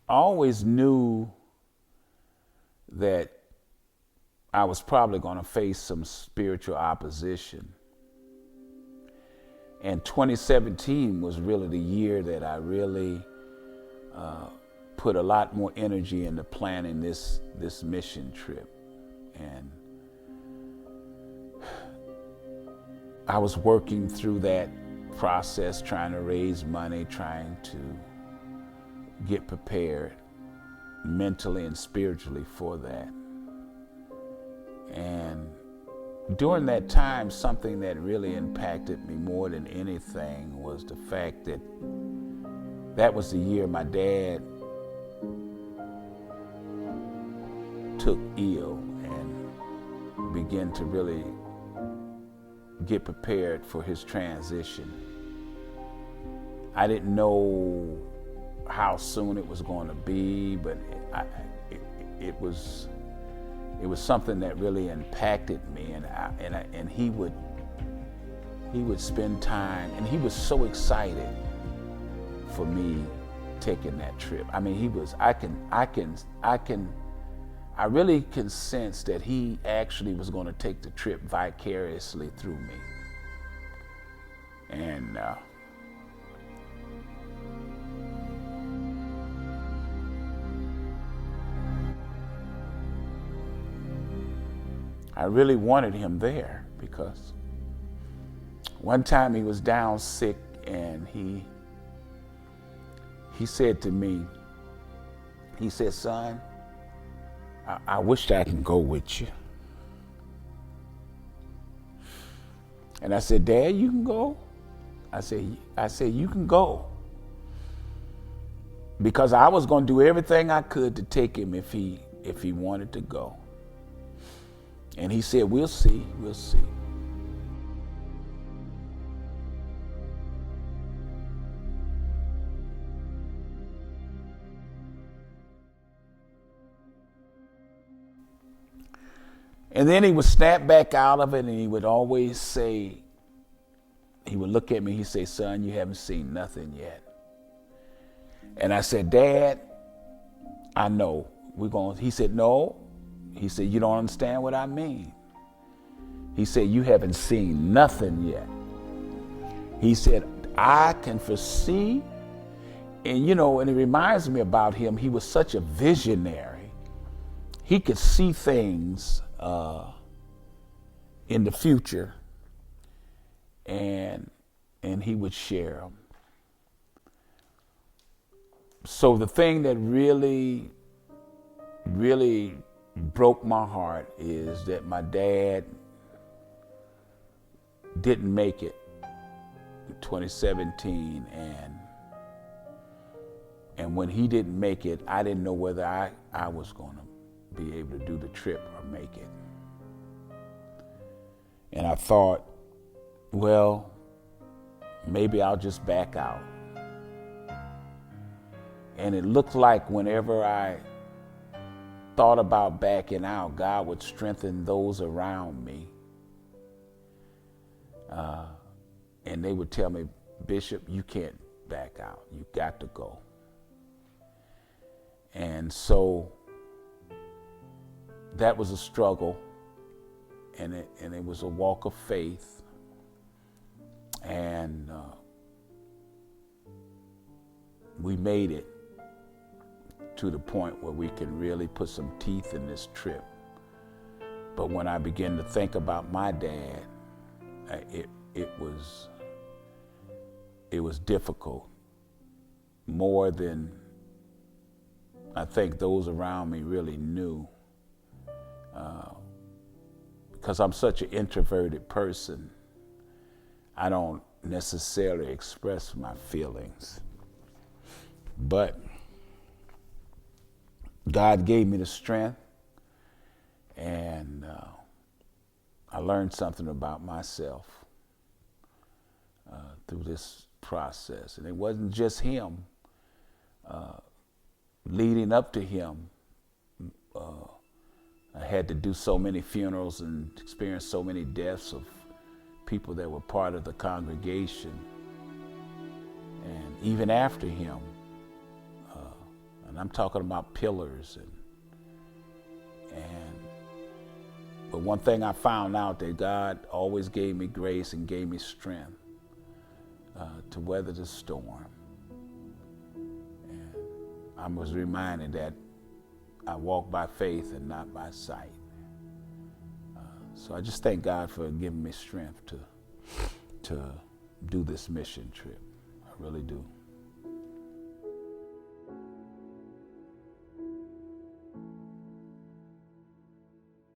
always knew that I was probably going to face some spiritual opposition. And 2017 was really the year that I really put a lot more energy into planning this mission trip. And I was working through that process, trying to raise money, trying to get prepared mentally and spiritually for that. And during that time, something that really impacted me more than anything was the fact that that was the year my dad took ill and began to really get prepared for his transition. I didn't know how soon it was going to be, but it was something that really impacted me, and he would spend time, and he was so excited for me taking that trip. I mean, I really can sense that he actually was going to take the trip vicariously through me. And I really wanted him there, because one time he was down sick, and he said to me, he said, "Son, I wish I could go with you." And I said, "Dad, you can go?" I said, "You can go." Because I was going to do everything I could to take him if he wanted to go. And he said, "We'll see, we'll see." And then he would snap back out of it, and he would always say, he would look at me, he'd say, "Son, you haven't seen nothing yet." And I said, "Dad, I know. He said, "No." He said, "You don't understand what I mean." He said, "You haven't seen nothing yet." He said, "I can foresee." And and it reminds me about him. He was such a visionary. He could see things in the future, and he would share them. So the thing that really, really broke my heart is that my dad didn't make it in 2017, and when he didn't make it, I didn't know whether I was going to be able to do the trip or make it. And I thought, well, maybe I'll just back out. And it looked like whenever I thought about backing out, God would strengthen those around me. And they would tell me, "Bishop, you can't back out. You got to go." And so that was a struggle, and it was a walk of faith. And we made it to the point where we can really put some teeth in this trip. But when I began to think about my dad, it was difficult, more than I think those around me really knew, because I'm such an introverted person. I don't necessarily express my feelings, but God gave me the strength, and I learned something about myself through this process. And it wasn't just him. Leading up to him, I had to do so many funerals and experience so many deaths of people that were part of the congregation. And even after him, and And I'm talking about pillars. But one thing I found out, that God always gave me grace and gave me strength to weather the storm. And I was reminded that I walk by faith and not by sight. So I just thank God for giving me strength to do this mission trip. I really do.